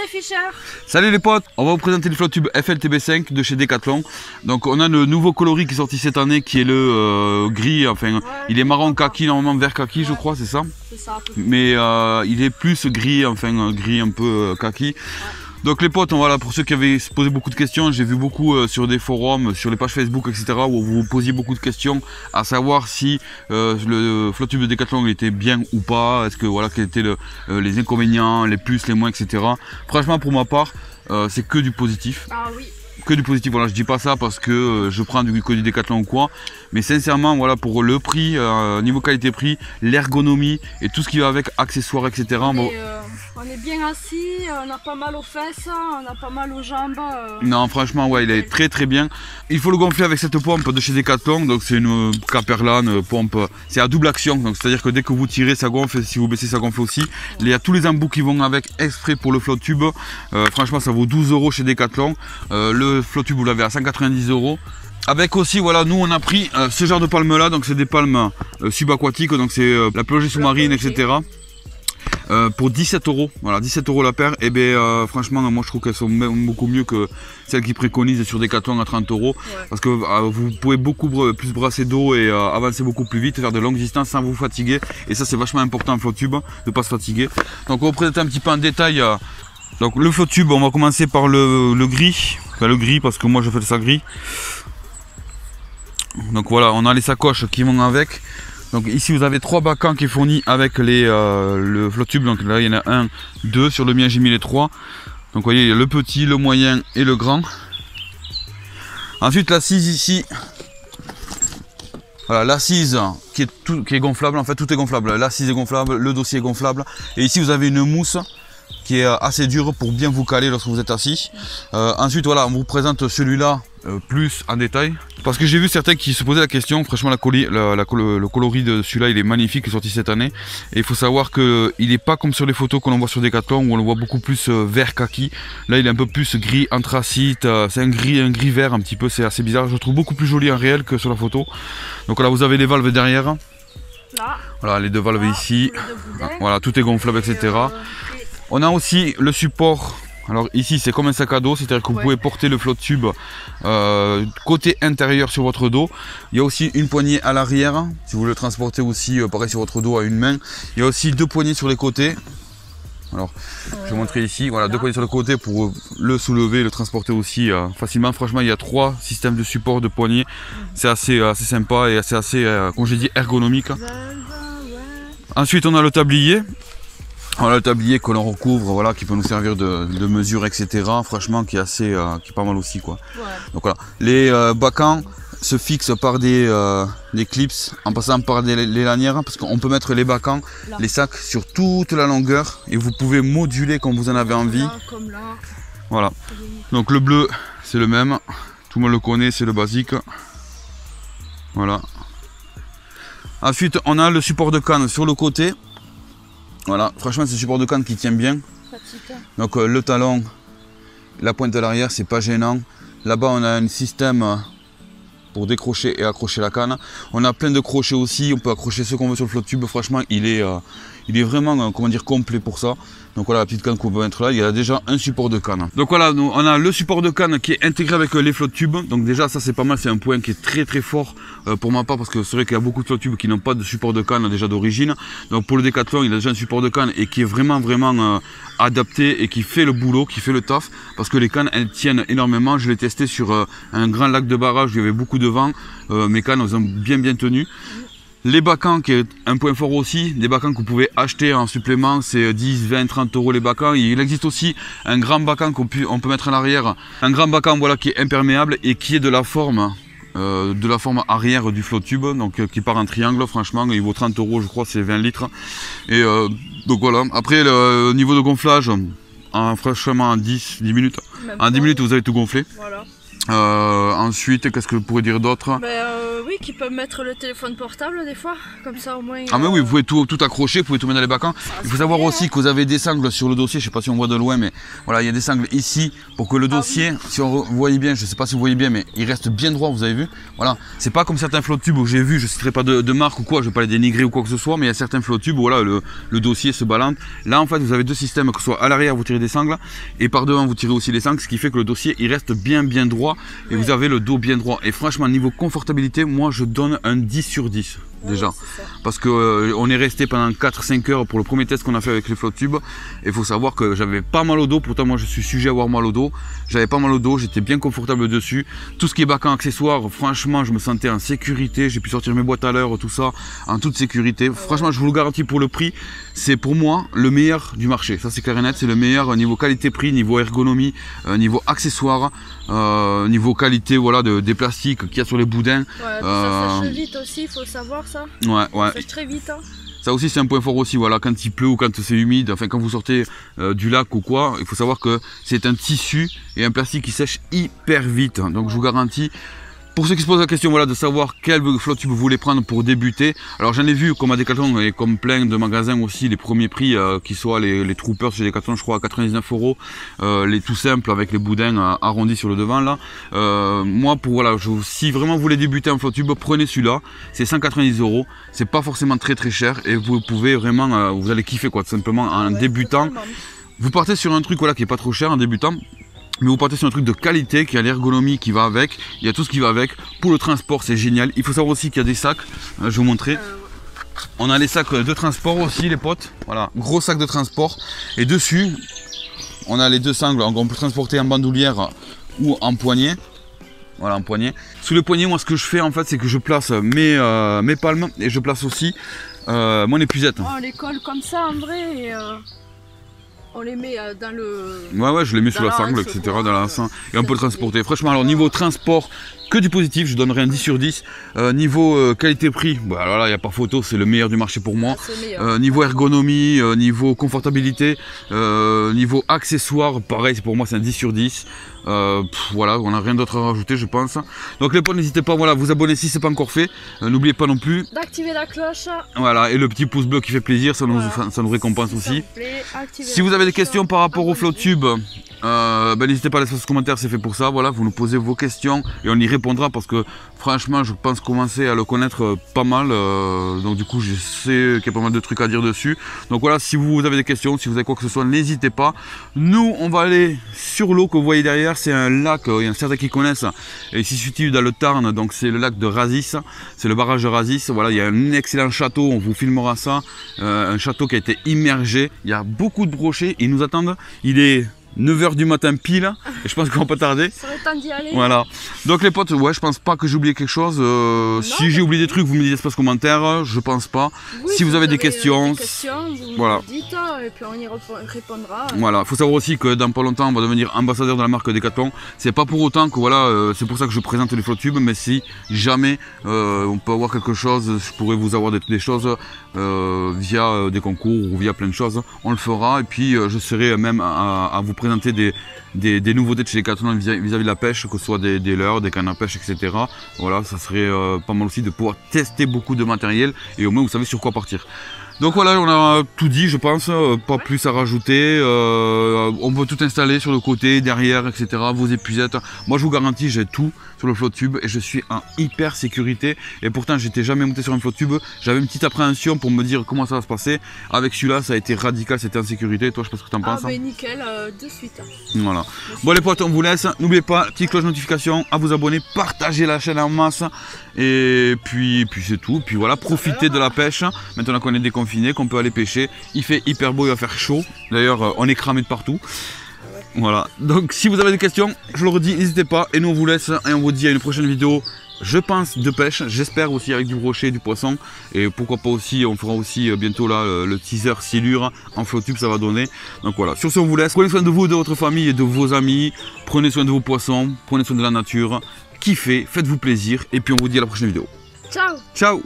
les ficheurs. Salut les potes, on va vous présenter le flotte tube FLTB5 de chez Decathlon. Donc on a le nouveau coloris qui est sorti cette année qui est le gris, enfin ouais, il est marron kaki, normalement vert kaki, ouais, je crois, c'est ça. C'est ça. Mais il est plus gris, enfin gris un peu kaki. Ouais. Donc les potes, voilà, pour ceux qui avaient posé beaucoup de questions, j'ai vu beaucoup sur des forums, sur les pages Facebook, etc. où vous posiez beaucoup de questions à savoir si le flotte tube de Decathlon il était bien ou pas, est-ce que voilà, quels étaient les inconvénients, les plus, les moins, etc. Franchement pour ma part, c'est que du positif. Ah oui. Que du positif, voilà, je dis pas ça parce que je prends que du Decathlon ou quoi, mais sincèrement voilà, pour le prix, niveau qualité-prix, l'ergonomie et tout ce qui va avec, accessoires, etc. On est bien assis, on a pas mal aux fesses, on a pas mal aux jambes. Non franchement ouais, il est très très bien. Il faut le gonfler avec cette pompe de chez Decathlon, donc c'est une Caperlan pompe, c'est à double action, donc c'est à dire que dès que vous tirez ça gonfle, si vous baissez ça gonfle aussi. Il y a tous les embouts qui vont avec exprès pour le flotte tube. Franchement ça vaut 12 € chez Decathlon. Le flotte tube vous l'avez à 190 €. Avec aussi, voilà, nous on a pris ce genre de palmes là, donc c'est des palmes subaquatiques, donc c'est la plongée sous-marine, etc. Pour 17 €, voilà, 17 € la paire. Et bien franchement moi je trouve qu'elles sont beaucoup mieux que celles qui préconisent sur Decathlon à 30 €, ouais. Parce que vous pouvez beaucoup plus brasser d'eau et avancer beaucoup plus vite, faire de longues distances sans vous fatiguer. Et ça c'est vachement important en flotte tube, de ne pas se fatiguer. Donc on va présenter un petit peu en détail. Donc le flotte tube, on va commencer par le gris, enfin le gris parce que moi je fais ça gris. Donc voilà, on a les sacoches qui vont avec. Donc ici vous avez 3 bacans qui sont fournis avec le flotte tube. Donc là il y en a 1, 2, sur le mien j'ai mis les 3. Donc vous voyez, il y a le petit, le moyen et le grand. Ensuite l'assise ici. Voilà, l'assise qui est gonflable, en fait tout est gonflable. L'assise est gonflable, le dossier est gonflable. Et ici vous avez une mousse qui est assez dure pour bien vous caler lorsque vous êtes assis. Ensuite voilà, on vous présente celui-là plus en détail. Parce que j'ai vu certains qui se posaient la question, franchement le coloris de celui-là il est magnifique, il est sorti cette année. Et il faut savoir qu'il n'est pas comme sur les photos que l'on voit sur Decathlon où on le voit beaucoup plus vert kaki. Là il est un peu plus gris anthracite, c'est un gris vert un petit peu, c'est assez bizarre. Je le trouve beaucoup plus joli en réel que sur la photo. Donc là vous avez les valves derrière. Là. Voilà les deux valves ici. Voilà, tout est gonflable, etc. On a aussi le support. Alors ici c'est comme un sac à dos, c'est-à-dire que vous pouvez porter le flotte tube côté intérieur sur votre dos. Il y a aussi une poignée à l'arrière, si vous le transportez aussi pareil sur votre dos à une main. Il y a aussi 2 poignées sur les côtés. Alors je vais montrer ici, voilà, 2 poignées sur le côté pour le soulever, le transporter aussi facilement. Franchement il y a 3 systèmes de support de poignées. C'est assez sympa et c'est assez, comme j'ai dit, ergonomique. Ensuite on a le tablier. Voilà le tablier que l'on recouvre, voilà, qui peut nous servir de mesure, etc. Franchement, qui est assez, qui est pas mal aussi, quoi. Ouais. Donc voilà, les bacans se fixent par des clips, en passant par les lanières, parce qu'on peut mettre les bacans, les sacs sur toute la longueur, et vous pouvez moduler comme vous en avez envie. Comme là. Voilà. Donc le bleu, c'est le même, tout le monde le connaît, c'est le basique. Voilà. Ensuite, on a le support de canne sur le côté. Voilà, franchement c'est un support de canne qui tient bien. Donc le talon, la pointe à l'arrière, c'est pas gênant. Là-bas on a un système pour décrocher et accrocher la canne. On a plein de crochets aussi, on peut accrocher ce qu'on veut sur le flotte tube. Franchement il est vraiment comment dire, complet pour ça. Donc voilà la petite canne qu'on peut mettre là, il y a déjà un support de canne. Donc voilà, nous, on a le support de canne qui est intégré avec les flotte tubes. Donc déjà ça c'est pas mal, c'est un point qui est très très fort pour ma part, parce que c'est vrai qu'il y a beaucoup de flotte tubes qui n'ont pas de support de canne déjà d'origine. Donc pour le Decathlon il a déjà un support de canne et qui est vraiment adapté et qui fait le boulot, qui fait le taf, parce que les cannes elles tiennent énormément. Je l'ai testé sur un grand lac de barrage où il y avait beaucoup de vent, mes cannes elles ont bien tenu. Les bacans qui est un point fort aussi, des bacans que vous pouvez acheter en supplément, c'est 10, 20, 30 € les bacans. Il existe aussi un grand bacan qu'on peut mettre à l'arrière, un grand bacan voilà, qui est imperméable et qui est de la forme arrière du flotte tube, donc qui part en triangle. Franchement il vaut 30 € je crois, c'est 20 litres. Et donc voilà, après le niveau de gonflage, franchement en 10 minutes, en 10 minutes vous avez tout gonflé. Voilà. Ensuite, qu'est-ce que vous pourrez dire d'autre? oui, qui peuvent mettre le téléphone portable des fois, comme ça au moins. Ah mais oui, vous pouvez tout accrocher, vous pouvez tout mettre dans les bacs. Il faut savoir aussi que vous avez des sangles sur le dossier, je sais pas si on voit de loin, mais voilà, il y a des sangles ici pour que le dossier, si vous voyez bien, je sais pas si vous voyez bien, mais il reste bien droit, vous avez vu. Voilà, c'est pas comme certains flotte tubes où j'ai vu, je citerai pas de marque ou quoi, je vais pas les dénigrer ou quoi que ce soit, mais il y a certains flotte tubes où voilà, le dossier se balance. Là en fait, vous avez deux systèmes, que ce soit à l'arrière vous tirez des sangles et par devant vous tirez aussi les sangles, ce qui fait que le dossier il reste bien droit et vous avez le dos bien droit. Et franchement, niveau confortabilité, moi je donne un 10 sur 10 déjà, parce que on est resté pendant 4-5 heures pour le premier test qu'on a fait avec les flotte tubes. Et il faut savoir que j'avais pas mal au dos, pourtant moi je suis sujet à avoir mal au dos, j'avais pas mal au dos, j'étais bien confortable dessus. Tout ce qui est bacan accessoires, franchement je me sentais en sécurité, j'ai pu sortir mes boîtes à l'heure, tout ça en toute sécurité. Franchement je vous le garantis, pour le prix, c'est pour moi le meilleur du marché, ça c'est clair et net, c'est le meilleur niveau qualité-prix, niveau ergonomie, niveau accessoires, niveau qualité, voilà, des plastiques qu'il y a sur les boudins. Ouais, ça sèche vite aussi, il faut savoir ça. Ouais. Ça sèche très vite. Hein. Ça aussi c'est un point fort aussi, voilà, quand il pleut ou quand c'est humide, enfin quand vous sortez du lac ou quoi, il faut savoir que c'est un tissu et un plastique qui sèche hyper vite. Donc je vous garantis, pour ceux qui se posent la question, voilà, de savoir quel flotte tube vous voulez prendre pour débuter. Alors j'en ai vu comme à Decathlon et comme plein de magasins aussi, les premiers prix qui soient les Troopers chez Decathlon, je crois à 99 €, les tout simples avec les boudins arrondis sur le devant là. Moi pour voilà, si vraiment vous voulez débuter en flotte tube, prenez celui-là, c'est 190 €, c'est pas forcément très cher et vous pouvez vraiment, vous allez kiffer quoi, tout simplement en débutant. Totalement. Vous partez sur un truc voilà qui est pas trop cher en débutant. Mais vous partez sur un truc de qualité, qui a l'ergonomie qui va avec, il y a tout ce qui va avec. Pour le transport, c'est génial. Il faut savoir aussi qu'il y a des sacs, je vais vous montrer. On a les sacs de transport aussi, les potes. Voilà, gros sac de transport. Et dessus, on a les deux sangles. On peut transporter en bandoulière ou en poignet. Voilà, en poignet. Sous le poignet, moi, ce que je fais en fait, c'est que je place mes palmes et je place aussi mon épuisette. On les colle comme ça en vrai et on les met dans le... Ouais, je les mets sous la sangle, etc. Dans la sangle. Et on peut le transporter. Franchement, alors niveau transport, que du positif, je donnerai un 10 sur 10. Niveau qualité-prix, bah, alors là, il n'y a pas photo, c'est le meilleur du marché pour moi. Niveau ergonomie, niveau confortabilité, niveau accessoires, pareil, pour moi, c'est un 10 sur 10. Voilà, on n'a rien d'autre à rajouter, je pense. Donc les potes, n'hésitez pas à vous abonner si ce n'est pas encore fait. N'oubliez pas non plus d'activer la cloche. Voilà, et le petit pouce bleu qui fait plaisir, ça nous récompense aussi. Si vous avez des questions par rapport au flotte tube, n'hésitez pas à laisser ce commentaire, c'est fait pour ça. Voilà, vous nous posez vos questions et on y répondra parce que franchement, je pense commencer à le connaître pas mal. Donc du coup, je sais qu'il y a pas mal de trucs à dire dessus. Donc voilà, si vous avez des questions, si vous avez quoi que ce soit, n'hésitez pas. Nous, on va aller sur l'eau que vous voyez derrière. C'est un lac, il y en a certains qui connaissent. Et il se situe dans le Tarn, donc c'est le lac de Razis. C'est le barrage de Razis. Voilà, il y a un excellent château, on vous filmera ça. Un château qui a été immergé. Il y a beaucoup de brochets, ils nous attendent. Il est 9 h du matin pile, et je pense qu'on va pas tarder. Ça va être temps d'y aller. Voilà. Donc les potes, ouais, je pense pas que j'ai oublié quelque chose. Si j'ai oublié des trucs, vous me dites espace commentaire, je pense pas. Oui, si vous avez des questions, vous voilà. Dites, et puis on y répondra. Voilà, faut savoir aussi que dans pas longtemps, on va devenir ambassadeur de la marque Decathlon. C'est pas pour autant que voilà, c'est pour ça que je présente les flotte tubes, mais si jamais on peut avoir quelque chose, je pourrais vous avoir des choses via des concours ou via plein de choses, on le fera. Et puis je serai même à vous présenter des nouveautés de chez Decathlon vis-à-vis de la pêche, que ce soit des leurres, des cannes à pêche, etc. Voilà, ça serait pas mal aussi de pouvoir tester beaucoup de matériel et au moins vous savez sur quoi partir. Donc voilà, on a tout dit, je pense, pas plus à rajouter. On peut tout installer sur le côté, derrière, etc. Vos épuisettes. Moi, je vous garantis, j'ai tout sur le flotte tube et je suis en hyper sécurité. Et pourtant, j'étais jamais monté sur un flotte tube. J'avais une petite appréhension pour me dire comment ça va se passer. Avec celui-là, ça a été radical, c'était en sécurité. Toi, je sais pas ce que tu en penses. Ah, ben nickel, de suite. Voilà. Bon, les potes, on vous laisse. N'oubliez pas, petite cloche de notification, à vous abonner, partagez la chaîne en masse. Et puis c'est tout. Puis voilà, profitez de la pêche. Maintenant qu'on est déconfiné, qu'on peut aller pêcher. Il fait hyper beau, il va faire chaud. D'ailleurs, on est cramé de partout. Voilà. Donc, si vous avez des questions, je le redis, n'hésitez pas. Et nous, on vous laisse et on vous dit à une prochaine vidéo. Je pense de pêche, j'espère aussi avec du brochet, du poisson. Et pourquoi pas aussi, on fera aussi bientôt là le teaser silure en flotte tube, ça va donner. Donc voilà, sur ce on vous laisse. Prenez soin de vous, de votre famille et de vos amis. Prenez soin de vos poissons, prenez soin de la nature. Kiffez, faites-vous plaisir. Et puis on vous dit à la prochaine vidéo. Ciao. Ciao.